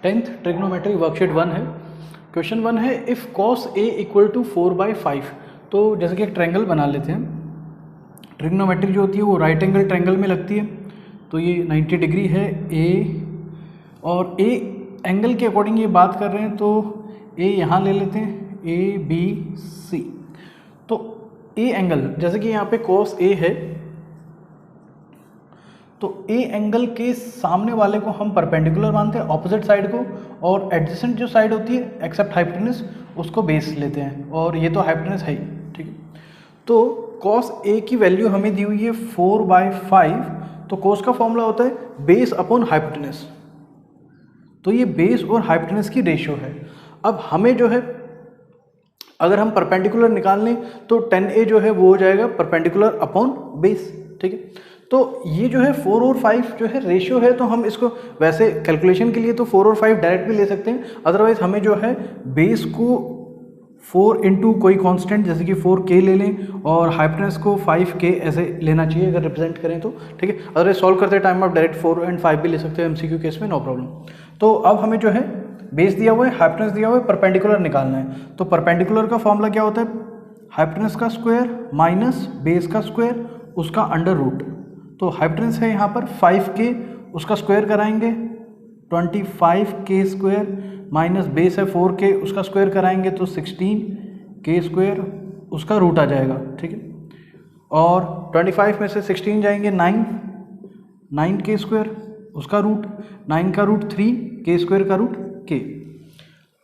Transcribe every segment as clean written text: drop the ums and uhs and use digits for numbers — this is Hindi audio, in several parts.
10th ट्रिग्नोमेट्री वर्कशीट 1 है। क्वेश्चन 1 है if cos A equal to 4/5। तो जैसे कि एक ट्रायंगल बना लेते हैं। ट्रिग्नोमेट्री जो होती है वो राइट एंगल ट्रायंगल में लगती है। तो ये 90 डिग्री है A, और A एंगल के अकॉर्डिंग ये बात कर रहे हैं तो A यहाँ ले लेते हैं, ABC। तो A एंगल जैसे कि यहाँ पे cos A है, तो A एंगल के सामने वाले को हम परपेंडिकुलर मानते हैं, ऑपोजिट साइड को, और एडजेसेंट जो साइड होती है एक्सेप्ट हाइपोटेनस उसको बेस लेते हैं, और ये तो हाइपोटेनस है ही, ठीक है। तो cos A की वैल्यू हमें दी हुई है 4/5। तो cos का फॉर्मूला होता है बेस अपॉन हाइपोटेनस। तो ये बेस और हाइपोटेनस की रेशियो है। अब हमें जो है अगर हम परपेंडिकुलर निकाल लें तो 10A जो है वो हो जाएगा परपेंडिकुलर अपॉन बेस, ठीक है। तो ये जो है 4 और 5 जो है रेशियो है, तो हम इसको वैसे कैलकुलेशन के लिए तो 4 और 5 डायरेक्ट भी ले सकते हैं। अदरवाइज हमें जो है बेस को 4 इंटू कोई कांस्टेंट जैसे कि 4K ले लें, और हाइपोटेनस को 5K ऐसे लेना चाहिए अगर रिप्रेजेंट करें तो, ठीक है। अदरवाइज सॉल्व करते टाइम आप डायरेक्ट 4 और 5 भी ले सकते हैं MCQ केस में, नो प्रॉब्लम। तो अब हमें जो है बेस दिया हुआ है, हाइपोटेनस दिया हुआ है, परपेंडिकुलर निकालना है। तो परपेंडिकुलर का फॉर्मूला क्या होता है? हाइपोटेनस का स्क्वायर माइनस बेस का स्क्वायर उसका अंडर रूट। तो हाइपोटेनस है यहाँ पर 5K, उसका स्क्वायर कराएंगे 25K स्क्वायर, माइनस बेस है 4K, उसका स्क्वायर कराएंगे तो 16K स्क्वायर, उसका रूट आ जाएगा, ठीक है। और 25 में से 16 जाएंगे 9K स्क्वायर, उसका रूट 9 का रूट 3K स्क्वायर का रूट K।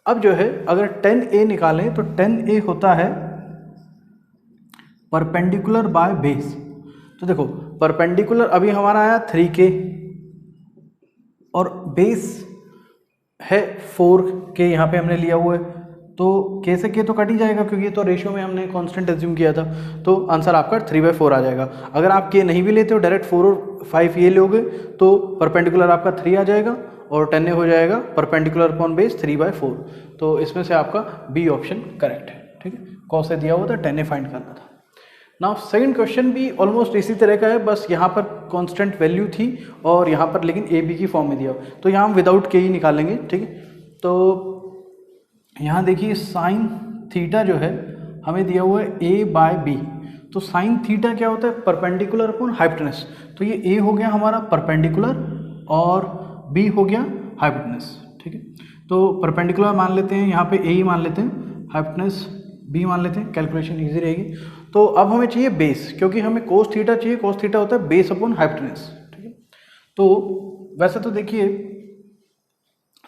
अब जो है अगर 10A निकालें तो 10A होता है परपेंडिकुलर बाय बेस। तो देखो परपेंडिकुलर अभी हमारा आया 3K, और बेस है 4K यहाँ पे हमने लिया हुआ है, तो K से K तो कट ही जाएगा क्योंकि ये तो रेशियो में हमने कांस्टेंट एज्यूम किया था। तो आंसर आपका 3/4 आ जाएगा। अगर आप K नहीं भी लेते हो, डायरेक्ट 4 और 5 ये लोगे तो परपेंडिकुलर आपका 3 आ जाएगा, और 10A हो जाएगा परपेंडिकुलर अपॉन बेस 3/4। तो इसमें से आपका बी ऑप्शन करेक्ट है, ठीक है। कॉस से दिया हुआ था, 10A फाइंड करना था। नाउ सेकंड क्वेश्चन भी ऑलमोस्ट इसी तरह का है, बस यहाँ पर कांस्टेंट वैल्यू थी और यहाँ पर लेकिन ए बी की फॉर्म में दिया। तो यहाँ हम विदाउट के ही निकालेंगे, ठीक है। तो यहाँ देखिए साइन थीटा जो है हमें दिया हुआ है A/B। तो साइन थीटा क्या होता है? Perpendicular upon hypotenuse. तो ये A हो गया हमारा परपेंडिकुलर और B हो गया हाइपोटेनस, ठीक है। तो परपेंडिकुलर मान लेते हैं, यहाँ पे A ही मान लेते हैं, हाइपोटेनस B मान लेते हैं, कैलकुलेशन ईजी रहेगी। तो अब हमें चाहिए बेस, क्योंकि हमें कोस थीटा चाहिए। कोस थीटा होता है बेस अपॉन हाइपोटेनस, ठीक है। तो वैसे तो देखिए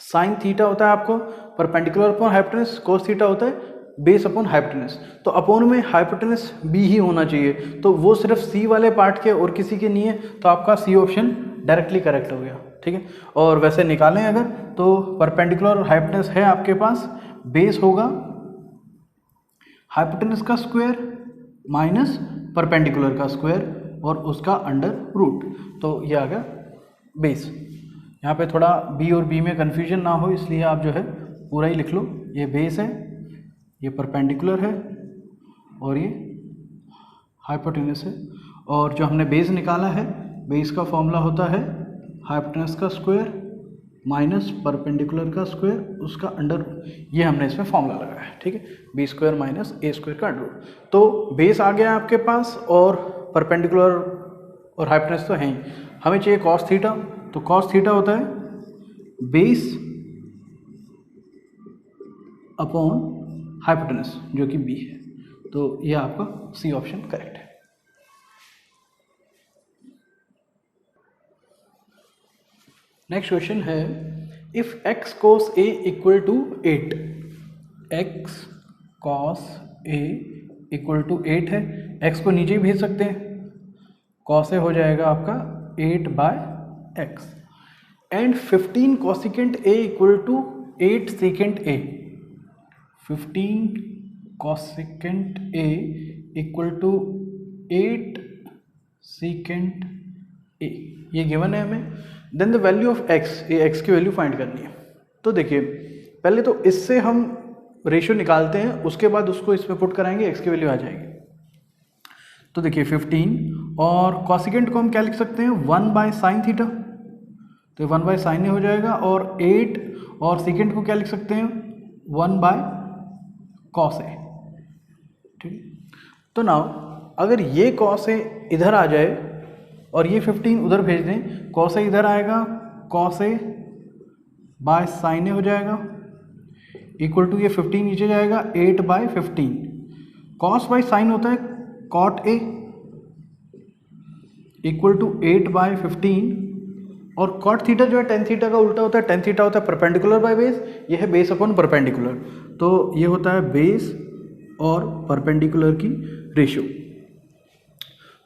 साइन थीटा होता है आपको perpendicular upon hypotenuse, cos theta होता है बेस अपॉन हाइपोटेनस। तो अपॉन में हाइपोटेनस B ही होना चाहिए, तो वो सिर्फ C वाले पार्ट के और किसी के नहीं है, तो आपका C ऑप्शन डायरेक्टली करेक्ट हो गया, ठीक है। और वैसे निकालें अगर तो परपेंडिकुलर और हाइपोटेनस है आपके पास, बेस होगा हाइपोटेनस का स्क्वायर माइनस परपेंडिकुलर का स्क्वायर और उसका अंडर रूट। तो ये आ गया बेस। यहाँ पे थोड़ा B और B में कन्फ्यूजन ना हो इसलिए आप जो है पूरा ही लिख लो। ये बेस है, ये परपेंडिकुलर है, और ये हाइपोटेनस है। और जो हमने बेस निकाला है, बेस का फॉर्मूला होता है हाइपोटेनस का स्क्वायर माइनस परपेंडिकुलर का स्क्वायर उसका अंडर, ये हमने इसमें फॉर्मूला लगाया है, ठीक है। B square minus A square का अंडर रूट। तो बेस आ गया आपके पास, और परपेंडिकुलर और हाइपोटेनस तो है ही। हमें चाहिए कॉस थीटा। तो कॉस थीटा होता है बेस अपॉन हाइपोटेनस जो कि B है। तो ये आपका C ऑप्शन करेक्ट है। नेक्स्ट क्वेश्चन है if x cos A equal to 8। x cos A equal to 8 है। x को नीचे ही भेज सकते हैं, cos A हो जाएगा आपका 8/x, and 15 cosecant A equal to 8 secant A। 15 cosecant A equal to 8 secant A, ये गिवन है हमें। Then the value of x, ये x की वैल्यू फाइंड करनी है। तो देखिए पहले तो इससे हम रेशियो निकालते हैं, उसके बाद उसको इसमें पुट कराएंगे, x की वैल्यू आ जाएगी। तो देखिए 15, और कॉसिकेंट को हम क्या लिख सकते हैं 1/sin थीटा। तो ये 1 बाय साइन ए हो जाएगा, और 8 और सेकेंड को क्या लिख सकते हैं 1 बाय कॉस ए। ठीक है, तो नाउ अगर ये कॉस ए इधर आ जाए और ये 15 उधर भेज दें, कॉस ए इधर आएगा, कॉस ए बाय साइन ए हो जाएगा, इक्वल टू ये 15 नीचे जाएगा 8 बाय 15। कॉस बाय साइन होता है cot A, equal to 8 by 15, और कॉट थीटा जो है टेन थीटा का उल्टा होता है, टेन थीटा होता है परपेंडिकुलर बाय बेस, ये है बेस अपॉन परपेंडिकुलर, तो ये होता है बेस और परपेंडिकुलर की रेशियो।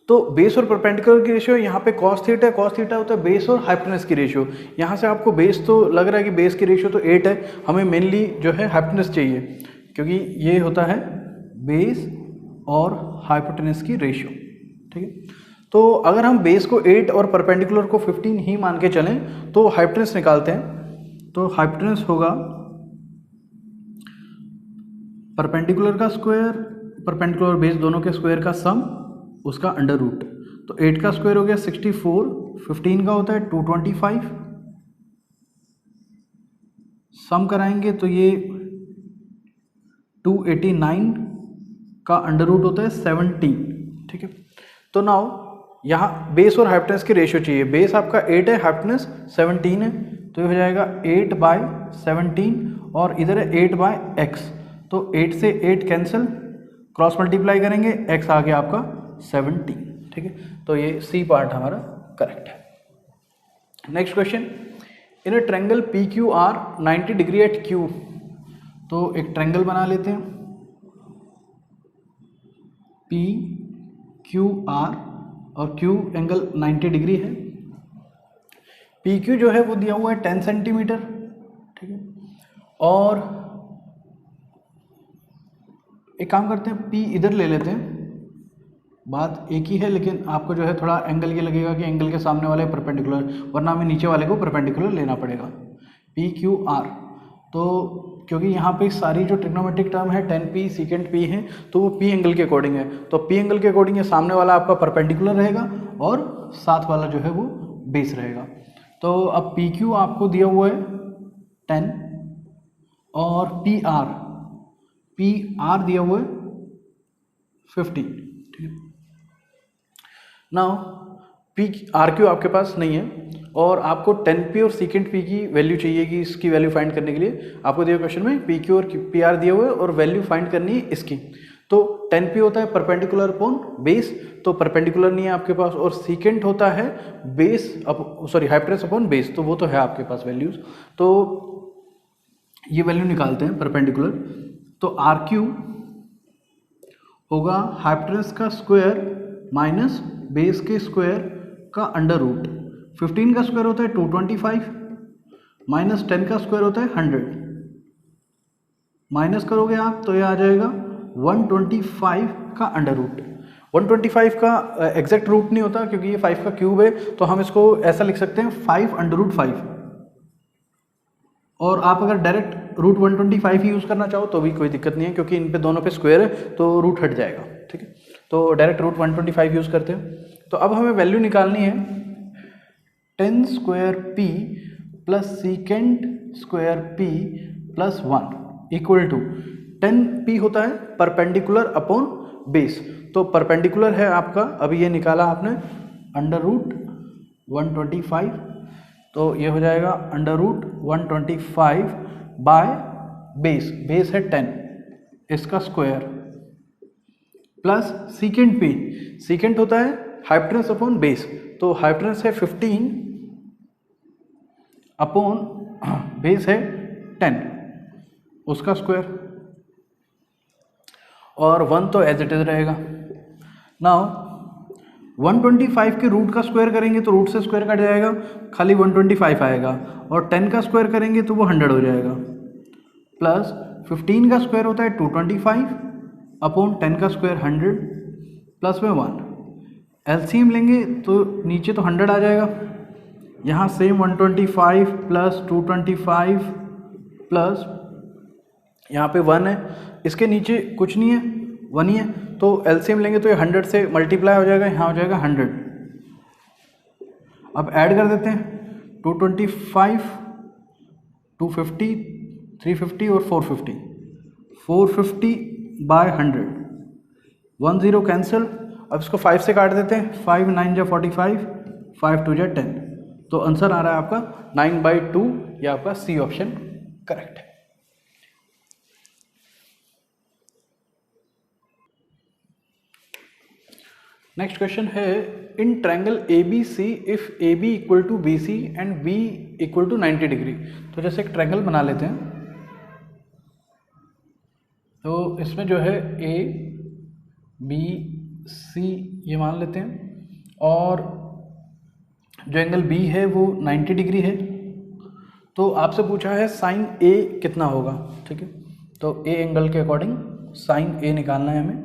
तो बेस और परपेंडिकुलर की रेशियो, यहाँ पे कॉस थीटा होता है बेस और हाइपोटेनस की रेशियो। यहाँ से आपको बेस तो लग रहा है कि बेस की रेशियो तो 8 है, हमें मेनली जो है हाइपोटेनस चाहिए, क्योंकि ये होता है बेस और हाइपोटेनस की रेशियो। ठीक है, तो अगर हम बेस को 8 और परपेंडिकुलर को 15 ही मान के चलें तो हाइपोटेनस निकालते हैं। तो हाइपोटेनस होगा परपेंडिकुलर का स्क्वायर, परपेंडिकुलर बेस दोनों के स्क्वायर का सम, उसका अंडर रूट। तो 8 का स्क्वायर हो गया 64, 15 का होता है 225, सम कराएंगे तो ये 289 का अंडर रूट होता है 17। ठीक है, तो नाउ यहाँ बेस और हाइपोटेनस की रेशियो चाहिए। बेस आपका 8 है, हाइपोटेनस 17 है, तो ये हो जाएगा 8 बाय 17, और इधर है 8 बाय x, तो 8 से 8 कैंसिल, क्रॉस मल्टीप्लाई करेंगे, x आ गया आपका 17। ठीक है, तो ये सी पार्ट हमारा करेक्ट है। Next question, in a triangle P Q R 90 degree at Q. तो एक ट्रायंगल बना लेते हैं पी क्यू आर, और क्यू एंगल 90 डिग्री है। पी क्यू जो है वो दिया हुआ है 10 सेंटीमीटर। ठीक है, और एक काम करते हैं, पी इधर ले लेते हैं, बात एक ही है, लेकिन आपको जो है थोड़ा एंगल ये लगेगा कि एंगल के सामने वाले परपेंडिकुलर, वरना हमें नीचे वाले को परपेंडिकुलर लेना पड़ेगा। पी क्यू आर, तो क्योंकि यहाँ पे सारी जो ट्रिग्नोमेट्रिक टर्म है 10p सीकेंट p है, तो वो p एंगल के अकॉर्डिंग है, तो p एंगल के अकॉर्डिंग ये सामने वाला आपका परपेंडिकुलर रहेगा और साथ वाला जो है वो बेस रहेगा। तो अब पी क्यू आपको दिया हुआ है 10, और पी आर दिया हुआ है 15। ठीक है, नाउ पी आर क्यू आपके पास नहीं है, और आपको 10p और सीकेंट p की वैल्यू चाहिए कि इसकी वैल्यू फाइंड करने के लिए आपको दिया क्वेश्चन में पी क्यू और पी आर दिए हुए और वैल्यू फाइंड करनी है इसकी। तो 10p होता है परपेंडिकुलर अपॉन बेस, तो परपेंडिकुलर नहीं है आपके पास, और सीकेंट होता है बेस हाइपोटेनस अपॉन बेस, तो वो तो है आपके पास वैल्यूज। तो ये वैल्यू निकालते हैं परपेंडिकुलर। तो आर क्यू होगा हाइपोटेनस का स्क्वायर माइनस बेस के स्क्वायर का अंडर रूट। 15 का स्क्वायर होता है 225, माइनस 10 का स्क्वायर होता है 100, माइनस करोगे आप तो ये आ जाएगा 125 का अंडर रूट। 125 का एग्जैक्ट रूट नहीं होता, क्योंकि ये 5 का क्यूब है, तो हम इसको ऐसा लिख सकते हैं 5 अंडर रूट 5, और आप अगर डायरेक्ट रूट 125 ही यूज़ करना चाहो तो भी कोई दिक्कत नहीं है, क्योंकि इन पे दोनों पे स्क्वायर है तो रूट हट जाएगा। ठीक है, तो डायरेक्ट रूट 125 यूज़ करते हैं। तो अब हमें वैल्यू निकालनी है 10 square p plus secant square p plus 1 equal to 10p होता है परपेंडिकुलर अपॉन बेस, तो परपेंडिकुलर है आपका, अभी ये निकाला आपने अंडर रूट 125, तो ये हो जाएगा अंडर रूट 125 बाय बेस है 10, इसका square plus secant p, secant होता है हाइपोटेनस अपॉन बेस, तो हाइपोटेनस है 15 अपॉन बेस है 10, उसका स्क्वायर, और 1 तो एज इट इज रहेगा। नाउ 125 के रूट का स्क्वायर करेंगे तो रूट से स्क्वायर कट जाएगा, खाली 125 आएगा, और 10 का स्क्वायर करेंगे तो वो 100 हो जाएगा, प्लस 15 का स्क्वायर होता है 225 अपॉन 10 का स्क्वायर 100, प्लस में 1, एलसीएम लेंगे तो नीचे तो 100 आ जाएगा, यहाँ सेम 125 प्लस 225 प्लस यहाँ पे 1 है, इसके नीचे कुछ नहीं है, 1 ही है, तो एलसीएम लेंगे तो ये 100 से मल्टीप्लाई हो जाएगा, यहाँ हो जाएगा 100। अब ऐड कर देते हैं, 225, 250, 350 और 450, 450 बाय 100, 10 कैंसिल। अब इसको 5 से काट देते हैं, 5 9 जा 45, 5 2 जा 10, तो आंसर आ रहा है आपका 9/2, ये आपका सी ऑप्शन करेक्ट है। नेक्स्ट क्वेश्चन है, in triangle A B C if A B equal to B C and B equal to 90 degree. तो जैसे एक ट्रायंगल बना लेते हैं, तो इसमें जो है ए बी सी ये मान लेते हैं, और जो एंगल बी है वो 90 डिग्री है। तो आपसे पूछा है साइन ए कितना होगा, ठीक है। तो ए एंगल के अकॉर्डिंग साइन ए निकालना है हमें।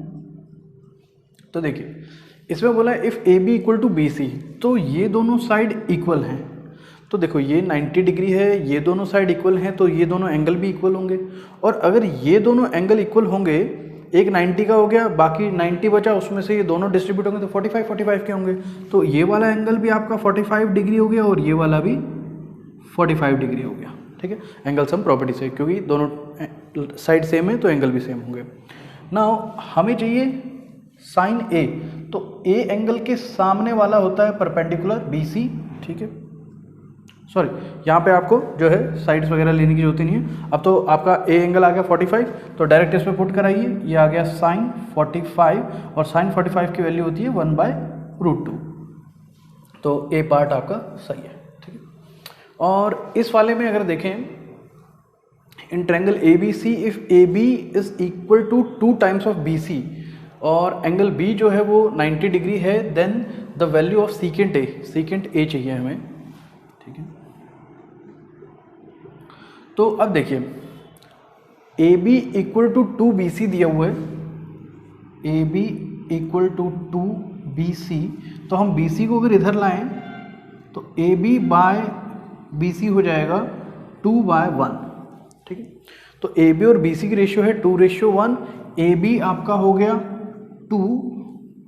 तो देखिए इसमें बोला है if A B equal to B C, तो ये दोनों साइड इक्वल हैं। तो देखो ये 90 डिग्री है, ये दोनों साइड इक्वल हैं, तो ये दोनों एंगल भी इक्वल होंगे। और अगर ये दोनों एंगल इक्वल होंगे, एक 90 का हो गया, बाकी 90 बचा, उसमें से ये दोनों डिस्ट्रीब्यूट होंगे तो 45 के होंगे। तो ये वाला एंगल भी आपका 45 डिग्री हो गया और ये वाला भी 45 डिग्री हो गया, ठीक है। एंगल सम प्रॉपर्टी से, क्योंकि दोनों साइड सेम है तो एंगल भी सेम होंगे। नाउ हमें चाहिए साइन ए, तो ए एंगल के सामने वाला होता है परपेंडिकुलर बी सी, ठीक है। सॉरी, यहाँ पे आपको जो है साइड्स वगैरह लेने की जरूरत नहीं है। अब तो आपका ए एंगल आ गया 45, तो डायरेक्ट इसमें पुट कराइए, ये आ गया साइन 45, और साइन 45 की वैल्यू होती है 1/√2। तो ए पार्ट आपका सही है, ठीक है। और इस वाले में अगर देखें, in triangle A B C if A B is equal to 2 times of B C, और एंगल बी जो है वो 90 डिग्री है, then the value of secant A चाहिए हमें, ठीक है। तो अब देखिए ए बी इक्वल टू 2BC दिया हुआ है, ए बी इक्वल टू 2BC, तो हम BC को अगर इधर लाएं तो A B by B C हो जाएगा 2/1, ठीक है। तो ए बी और बी सी की रेशियो है 2:1, ए बी आपका हो गया 2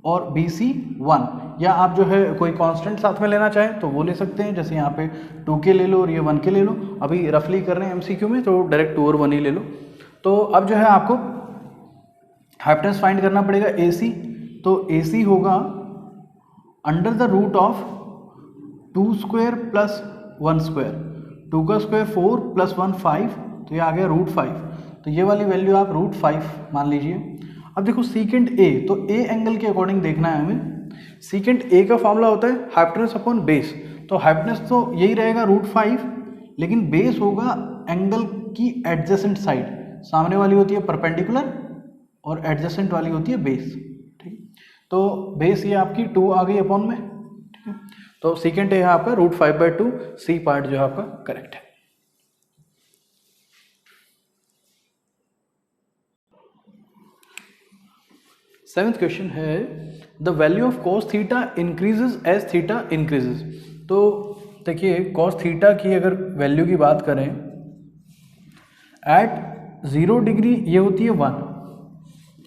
और बी सी 1, या आप जो है कोई कांस्टेंट साथ में लेना चाहें तो वो ले सकते हैं, जैसे यहाँ पे 2K ले लो और ये 1K ले लो। अभी रफली कर रहे हैं MCQ में, तो डायरेक्ट 2 और 1 ही ले लो। तो अब जो है आपको हाइपोटेनस फाइंड करना पड़ेगा AC, तो AC होगा under the root of 2² plus 1², 2 का स्क्वायर 4 प्लस 1 5, तो ये आ गया √5। तो ये वाली वैल्यू आप √5 मान लीजिए। अब देखो सीकेंट ए, तो ए एंगल के अकॉर्डिंग देखना है हमें। सीकेंट ए का फॉर्मूला होता है हाइपोटेनस अपॉन बेस, तो हाइपोटेनस तो यही रहेगा √5, लेकिन बेस होगा एंगल की एडजेसेंट साइड, सामने वाली होती है परपेंडिकुलर और एडजेसेंट वाली होती है बेस, ठीक। तो बेस ये आपकी 2 आ गई अपॉन में, ठीक है। तो सीकेंट ए है आपका √5/2, सी पार्ट जो है आपका करेक्ट है। सेवेंथ क्वेश्चन है, the value of cos theta increases as theta increases. तो देखिए cos थीटा की अगर वैल्यू की बात करें, एट 0 डिग्री ये होती है 1,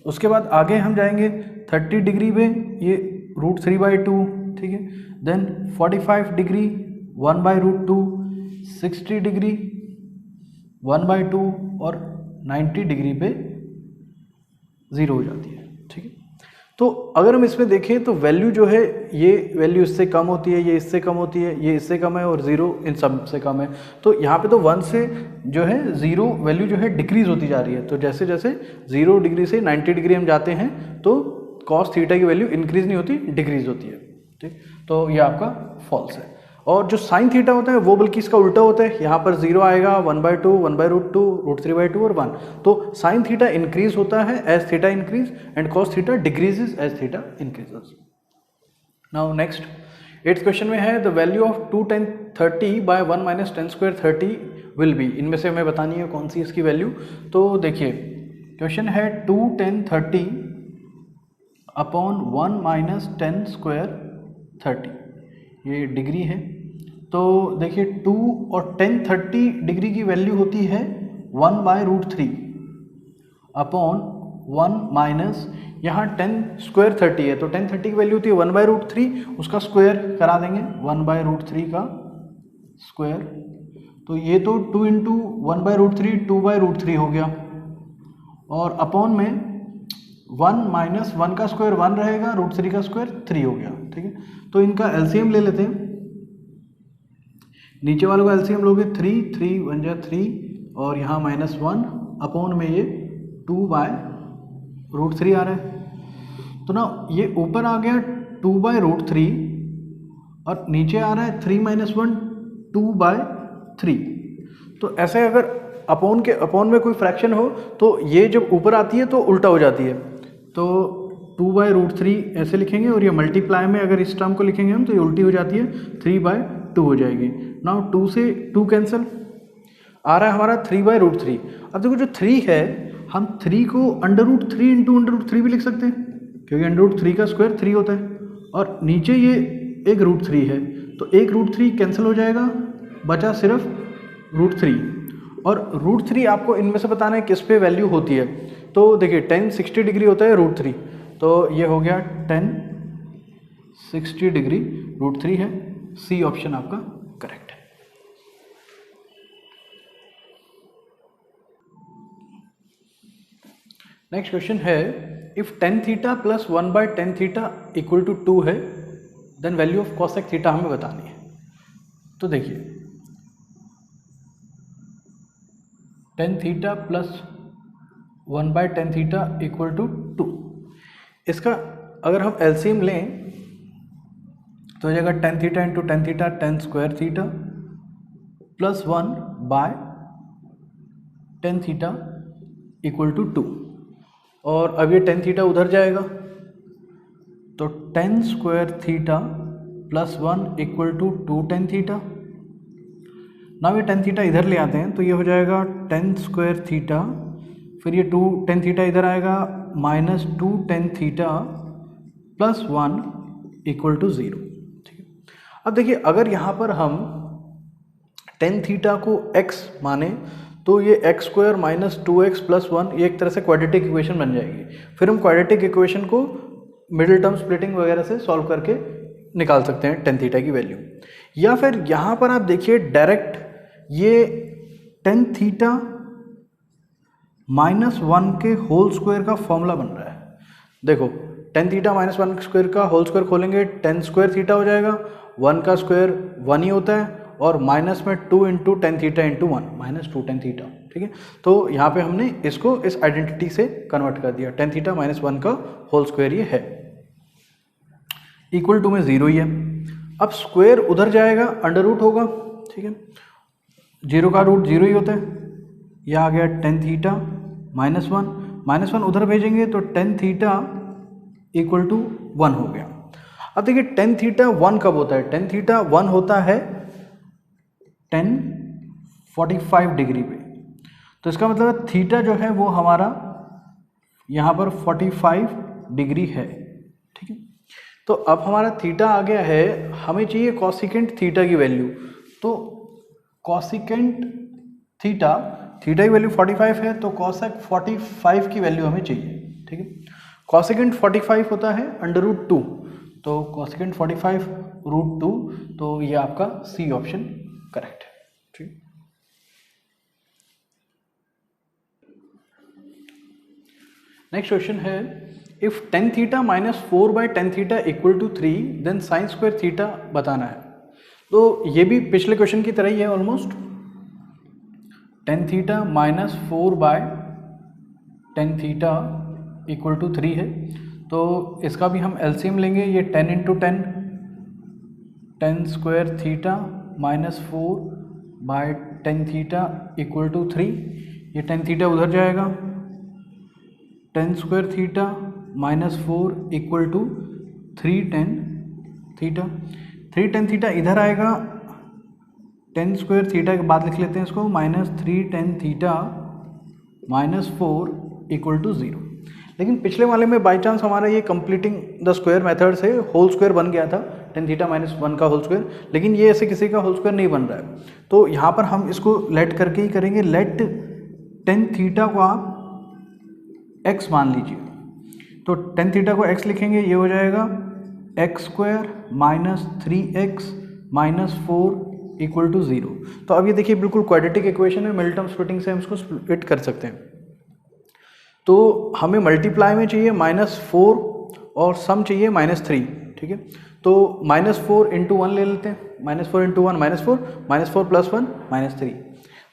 उसके बाद आगे हम जाएंगे 30 डिग्री पे ये √3/2, ठीक है। देन 45 डिग्री 1/√2, 60 डिग्री 1/2 और 90 डिग्री पे 0 हो जाती है, ठीक है। तो अगर हम इसमें देखें तो वैल्यू जो है, ये वैल्यू इससे कम होती है, ये इससे कम होती है, ये इससे कम है, और 0 इन सब से कम है। तो यहाँ पे तो 1 से जो है 0 वैल्यू जो है डिक्रीज होती जा रही है। तो जैसे जैसे 0 डिग्री से 90 डिग्री हम जाते हैं तो cos थीटा की वैल्यू इंक्रीज नहीं होती, डिक्रीज होती है, ठीक। तो ये आपका फॉल्स है। और जो साइन थीटा होता है वो बल्कि इसका उल्टा होता है, यहाँ पर 0 आएगा, 1/2, 1/√2, √3/2 और 1। तो साइन थीटा इंक्रीज होता है as theta increase, and cos theta decreases as theta increases. Now next 8th question में है, the value of 2 tan 30 by 1 - tan² 30 will be. इनमें से हमें बतानी है कौन सी इसकी वैल्यू। तो देखिए क्वेश्चन है 2 tan 30 अपॉन 1 - tan² 30, ये डिग्री है। तो देखिए 2 और tan 30 डिग्री की वैल्यू होती है 1/√3 अपॉन 1 माइनस, यहाँ tan² 30 है, तो tan 30 की वैल्यू होती है 1/√3, उसका स्क्वायर करा देंगे, 1/√3 का स्क्वायर, तो ये तो 2 इंटू 1/√3 2/√3 हो गया, और अपॉन में 1 माइनस 1 का स्क्वायर 1 रहेगा, √3 का स्क्वायर 3 हो गया। ठीक है, तो इनका एलसीएम ले लेते हैं। नीचे वालों का एलसीएम लोगे 3 1 जा 3 और यहाँ -1 अपॉन में ये 2/√3 आ रहा है। तो ना ये ऊपर आ गया 2/√3 और नीचे आ रहा है 3 - 1 2/3। तो ऐसे अगर अपॉन में कोई फ्रैक्शन हो तो ये जब ऊपर आती है तो उल्टा हो जाती है, तो 2/√3 ऐसे लिखेंगे, और ये मल्टीप्लाई में अगर इस टर्म को लिखेंगे हम तो ये उल्टी हो जाती है, 3/2 हो जाएगी। नाउ 2 से 2 कैंसिल, आ रहा है हमारा 3/√3। अब देखो जो 3 है, हम 3 को √3 इंटू √3 भी लिख सकते हैं, क्योंकि √3 का स्क्वायर 3 होता है, और नीचे ये एक √3 है, तो एक √3 कैंसिल हो जाएगा, बचा सिर्फ √3। और √3 आपको इनमें से बताना है किस पे वैल्यू होती है। तो देखिए 10 60 डिग्री होता है √3, तो ये हो गया 10 60 डिग्री √3 है। सी ऑप्शन आपका करेक्ट है। नेक्स्ट क्वेश्चन है, if tan theta plus 1/tan theta equal to 2 है, then value of cosec theta हमें बतानी है। तो देखिए tan theta plus 1/tan theta equal to 2, इसका अगर हम एलसीएम लें तो हो जाएगा tan theta into tan theta tan square theta plus 1/tan theta equal to 2, और अब ये tan थीटा उधर जाएगा तो tan square theta plus 1 equal to 2 tan theta. ना ये tan थीटा इधर ले आते हैं तो ये हो जाएगा tan स्क्वायर थीटा, फिर ये 2 tan थीटा इधर आएगा, -2 tan theta plus 1 equal to 0। ठीक है, अब देखिए अगर यहाँ पर हम tan थीटा को x माने तो ये x square minus 2x plus 1 ये एक तरह से क्वाड्रेटिक इक्वेशन बन जाएगी। फिर हम क्वाड्रेटिक इक्वेशन को मिडिल टर्म स्प्लिटिंग वगैरह से सॉल्व करके निकाल सकते हैं tan थीटा की वैल्यू। या फिर यहाँ पर आप देखिए डायरेक्ट ये tan थीटा -1 के होल स्क्वायर का फॉर्मूला बन रहा है। देखो tan थीटा -1 स्क्वायर का होल स्क्वायर खोलेंगे tan स्क्वायर थीटा हो जाएगा, 1 का स्क्वायर 1 ही होता है, और माइनस में 2 into tan theta into 1 -2 tan theta. ठीक है, तो यहाँ पे हमने इसको इस आइडेंटिटी से कन्वर्ट कर दिया, tan थीटा -1 का होल स्क्वायर ये है, इक्वल टू में 0 ही है। अब स्क्वायर उधर जाएगा, अंडर रूट होगा। ठीक है, 0 का रूट 0 ही होता है, यह आ गया tan थीटा -1 उधर भेजेंगे तो tan थीटा इक्वल टू 1 हो गया। अब देखिए tan थीटा 1 कब होता है, tan थीटा 1 होता है tan 45 डिग्री पे, तो इसका मतलब थीटा जो है वो हमारा यहाँ पर 45 डिग्री है। ठीक है, तो अब हमारा थीटा आ गया है, हमें चाहिए कॉसिकेंट थीटा की वैल्यू। तो कॉसिकेंट थीटा की वैल्यू 45 है, तो कॉसेक 45 की वैल्यू हमें चाहिए। ठीक है, कॉसिकेंट 45 होता है √2, तो कॉसिकेंट 45 √2, तो ये आपका सी ऑप्शन करेक्ट है। ठीक, नेक्स्ट क्वेश्चन है, if tan theta -4/tan theta equal to 3 then sine square theta बताना है। तो ये भी पिछले क्वेश्चन की तरह ही है almost, tan theta -4/tan theta equal to 3 है, तो इसका भी हम एलसीएम लेंगे, ये 10 into 10 tan square theta -4/tan theta equal to 3, ये tan थीटा उधर जाएगा, tan square theta -4 equal to 3 tan theta, 3 tan theta इधर आएगा, tan स्क्वायर थीटा के बाद लिख लेते हैं इसको, -3 tan थीटा -4 इक्वल टू 0। लेकिन पिछले वाले में बाई चांस हमारा ये कंप्लीटिंग द स्क्वायर मेथड से होल स्क्वायर बन गया था, tan थीटा -1 का होल स्क्वायर, लेकिन ये ऐसे किसी का होल स्क्वायर नहीं बन रहा है, तो यहाँ पर हम इसको लेट करके ही करेंगे। लेट tan थीटा को आप x मान लीजिए, तो tan थीटा को x लिखेंगे, ये हो जाएगा x² -3x -4 इक्वल टू 0। तो अब ये देखिए बिल्कुल क्वाड्रेटिक इक्वेशन है, मिड टर्म स्प्लिटिंग से हम इसको स्प्लिट कर सकते हैं। तो हमें मल्टीप्लाई में चाहिए -4 और सम चाहिए -3, ठीक है। तो -4 इंटू 1 ले लेते हैं, -4 इंटू 1 -4, -4 प्लस 1 -3।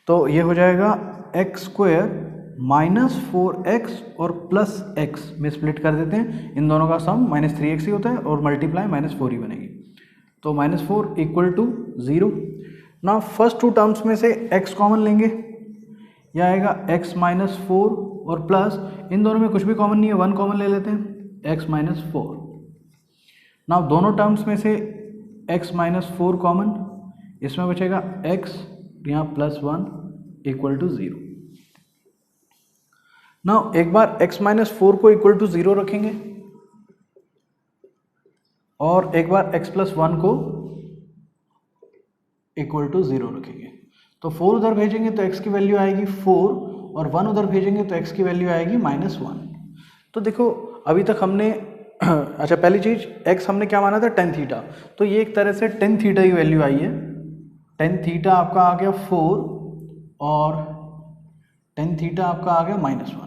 तो ये हो जाएगा एक्स स्क्वायर -4x और प्लस x में स्प्लिट कर देते हैं, इन दोनों का सम -3x ही होता है और मल्टीप्लाई -4 ही बनेगी। तो -4 इक्वल टू 0। ना फर्स्ट टू टर्म्स में से x कॉमन लेंगे, यह आएगा x -4 और प्लस इन दोनों में कुछ भी कॉमन नहीं है, 1 कॉमन ले लेते हैं x -4। ना दोनों टर्म्स में से x -4 कॉमन, इसमें बचेगा x यहाँ +1 इक्वल टू 0। ना एक बार x -4 को इक्वल टू 0 रखेंगे और एक बार x +1 को इक्वल टू 0 रखेंगे। तो 4 उधर भेजेंगे तो x की वैल्यू आएगी 4 और 1 उधर भेजेंगे तो x की वैल्यू आएगी -1। तो देखो अभी तक हमने अच्छा पहली चीज x हमने क्या माना था, tan थीटा। तो ये एक तरह से tan थीटा की वैल्यू आई है। tan थीटा आपका आ गया 4 और tan थीटा आपका आ गया -1।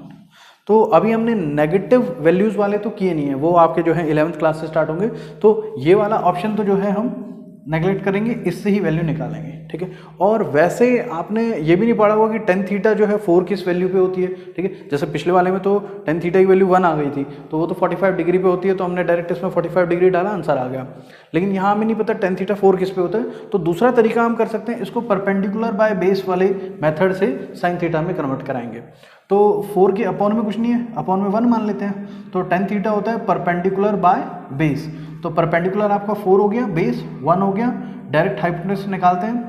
तो अभी हमने नेगेटिव वैल्यूज वाले तो किए नहीं है, वो आपके जो है 11th क्लास से स्टार्ट होंगे। तो ये वाला ऑप्शन तो जो है हम नेगलेक्ट करेंगे, इससे ही वैल्यू निकालेंगे, ठीक है। और वैसे आपने ये भी नहीं पढ़ा होगा कि tan थीटा जो है 4 किस वैल्यू पे होती है, ठीक है। जैसे पिछले वाले में तो tan थीटा की वैल्यू 1 आ गई थी, तो वो तो 45 डिग्री पे होती है, तो हमने डायरेक्ट इसमें 45 डिग्री डाला, आंसर आ गया। लेकिन यहाँ हमें नहीं पता tan थीटा 4 किस पे होता है। तो दूसरा तरीका हम कर सकते हैं, इसको परपेंडिकुलर बाय बेस वाले मेथड से sin थीटा में कन्वर्ट कराएंगे। तो 4 के अपॉन में कुछ नहीं है, अपॉन में 1 मान लेते हैं। तो tan थीटा होता है परपेंडिकुलर बाय बेस। तो परपेंडिकुलर आपका 4 हो गया, बेस 1 हो गया, डायरेक्ट हाइपोटेन्यूज निकालते हैं।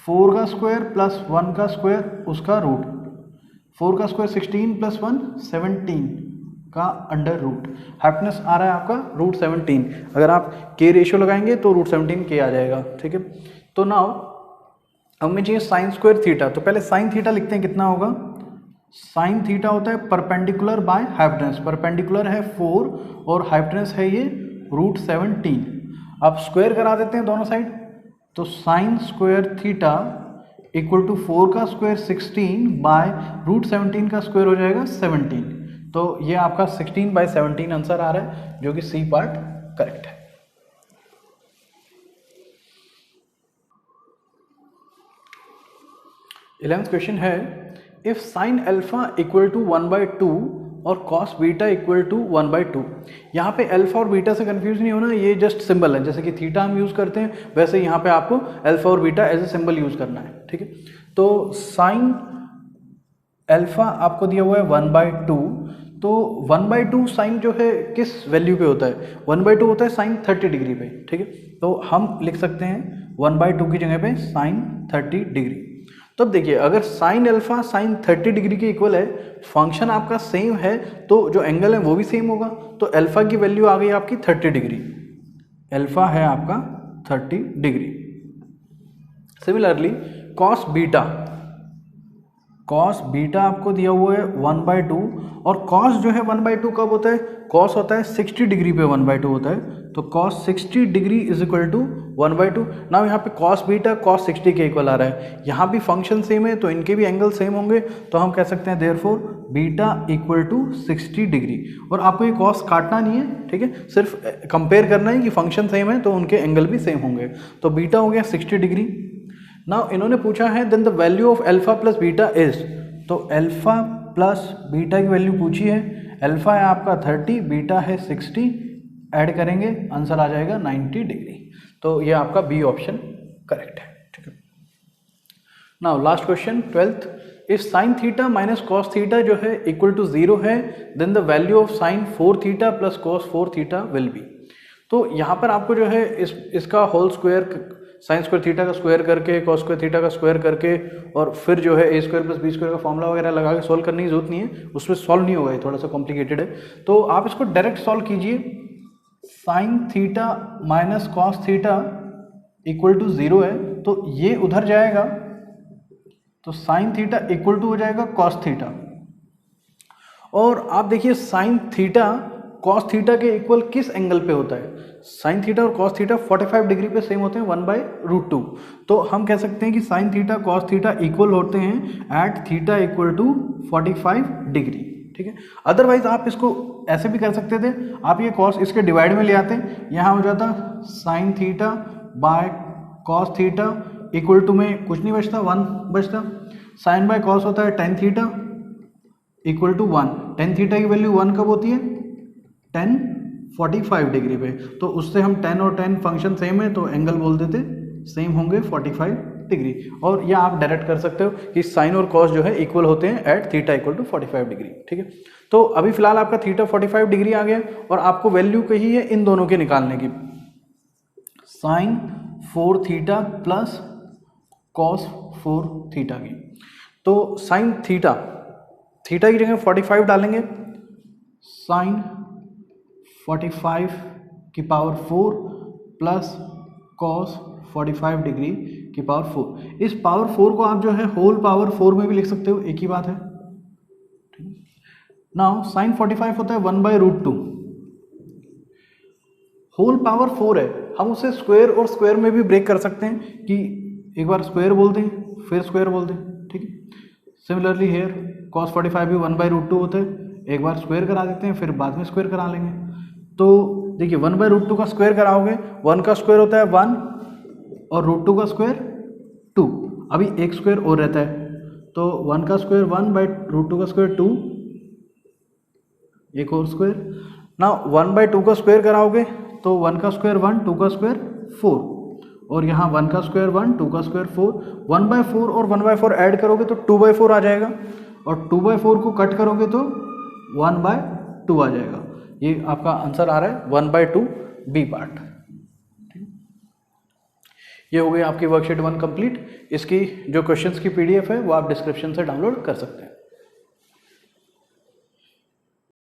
4 का स्क्वायर प्लस 1 का स्क्वायर उसका रूट, 4 का स्क्वायर 16 प्लस 1 17 का अंडर रूट। हाइपोटेन्यूज आ रहा है आपका √17। अगर आप के रेशियो लगाएंगे तो √17 के आ जाएगा, ठीक है। तो नाउ हमें चाहिए साइन स्क्वायर थीटा। तो पहले साइन थीटा लिखते हैं, कितना होगा। साइन थीटा होता है परपेंडिकुलर बाय हाइपोटेन्यूज। परपेंडिकुलर है 4 और हाइपोटेन्यूज है ये √17। अब स्क्वायर करा देते हैं दोनों साइड। तो sine square theta equal to 4 का स्क्वायर 16 बाय √17 का स्क्वायर हो जाएगा 17। तो ये आपका 16/17 आंसर आ रहा है, जो कि सी पार्ट करेक्ट है। इलेवेंथ क्वेश्चन है, if sine alpha equal to 1/2 और कॉस बीटा इक्वल टू 1/2। यहाँ पे अल्फा और बीटा से कंफ्यूज नहीं होना, ये जस्ट सिंबल है। जैसे कि थीटा हम यूज़ करते हैं, वैसे यहाँ पे आपको अल्फा और beta as a symbol use करना है, ठीक है। तो साइन अल्फा आपको दिया हुआ है 1/2। तो 1/2 साइन जो है किस वैल्यू पे होता है, 1/2 होता है साइन 30 डिग्री पे, ठीक है। तो हम लिख सकते हैं 1/2 की जगह पे साइन 30 डिग्री। तो अब देखिए, अगर साइन अल्फा साइन 30 डिग्री के इक्वल है, फंक्शन आपका सेम है, तो जो एंगल है वो भी सेम होगा। तो अल्फा की वैल्यू आ गई आपकी 30 डिग्री, अल्फा है आपका 30 degree. Similarly cos beta, cos beta आपको दिया हुआ है 1/2 और कॉस जो है 1/2 कब होता है, कॉस होता है 60 डिग्री पे 1/2 होता है। तो cos 60 degree is equal to 1/2। Now यहाँ पे कॉस बीटा कॉस 60 के इक्वल आ रहा है, यहाँ भी फंक्शन सेम है तो इनके भी एंगल सेम होंगे। तो हम कह सकते हैं therefore beta equal to 60 degree. और आपको ये कॉस काटना नहीं है, ठीक है, सिर्फ कंपेयर करना है कि फंक्शन सेम है तो उनके एंगल भी सेम होंगे। तो बीटा हो गया 60 डिग्री। नाउ इन्होंने पूछा है then the value of alpha plus beta is. तो अल्फा प्लस बीटा की वैल्यू पूछी है, अल्फा है आपका 30, बीटा है 60, ऐड करेंगे आंसर आ जाएगा 90 डिग्री। तो ये आपका बी ऑप्शन करेक्ट है, ठीक है। Now last question 12th, if sine theta minus cos theta जो है इक्वल टू 0 है, then the value of sine 4 theta plus cos 4 theta will be. तो यहाँ पर आपको जो है इसका whole square, sine square theta का स्क्वायर करके, कॉस स्क्वायर थीटा का स्क्वायर करके, और फिर जो है A square plus B square का फॉर्मूला वगैरह लगा के सॉल्व करने की जरूरत नहीं है, उसमें सॉल्व नहीं होगा, ये थोड़ा सा कॉम्प्लिकेटेड है। तो आप इसको डायरेक्ट सॉल्व कीजिए। Sine theta minus cos theta equal to 0 है, तो ये उधर जाएगा, तो साइन थीटा इक्वल टू हो जाएगा कॉस थीटा। और आप देखिए साइन थीटा कॉस थीटा के इक्वल किस एंगल पे होता है? साइन थीटा और कॉस थीटा 45 डिग्री पे सेम होते हैं 1/√2। तो हम कह सकते हैं कि sine theta cos theta equal होते हैं at theta equal to 45 degree. ठीक है, अदरवाइज आप इसको ऐसे भी कर सकते थे, आप ये कॉस इसके डिवाइड में ले आते, यहाँ हो जाता sine theta by cos theta equal to में कुछ नहीं बचता, 1 बचता। साइन बाय कॉस होता है tan theta equal to 1। Tan theta की वैल्यू 1 कब होती है? 10 45 डिग्री पे। तो उससे हम 10 और 10 फंक्शन सेम है तो एंगल बोल देते सेम होंगे 45 डिग्री। और या आप डायरेक्ट कर सकते हो कि साइन और कॉस जो है इक्वल होते हैं at theta equal to 45 degree. ठीक है, तो अभी फिलहाल आपका थीटा 45 डिग्री आ गया और आपको वैल्यू कही है इन दोनों के निकालने की, sine 4 theta plus cos 4 theta की। तो साइन थीटा, थीटा की जगह 45 डालेंगे, साइन 45 की पावर 4 प्लस कॉस 45 डिग्री की पावर 4। इस पावर 4 को आप जो है होल पावर 4 में भी लिख सकते हो, एक ही बात है। नाउ साइन 45 होता है 1/√2, होल पावर 4 है, हम उसे स्क्वायर और स्क्वायर में भी ब्रेक कर सकते हैं कि एक बार स्क्वायर बोल दें फिर स्क्वायर बोल दें। ठीक है, सिमिलरली हेयर cos 45 भी 1/√2 होते हैं, एक बार स्क्वायर करा देते हैं फिर बाद में स्क्वायर करा लेंगे। तो देखिए 1/√2 का स्क्वायर कराओगे, 1 का स्क्वायर होता है 1 और √2 का स्क्वायर 2, अभी एक स्क्वायर और रहता है तो 1 का स्क्वायर 1/√2 का स्क्वायर 2, एक और स्क्वायर। ना 1/2 का स्क्वायर कराओगे तो 1 का स्क्वायर 1, 2 का स्क्वायर 4 और यहाँ 1 का स्क्वायर 1, 2 का स्क्वायर 4, 1/4 और 1/4 ऐड करोगे तो 2/4 आ जाएगा और 2/4 को कट करोगे तो 1/2 आ जाएगा। ये आपका आंसर आ रहा है 1/2 बी पार्ट। ये हो गई आपकी वर्कशीट 1 कंप्लीट। इसकी जो क्वेश्चंस की पीडीएफ है वो आप डिस्क्रिप्शन से डाउनलोड कर सकते हैं।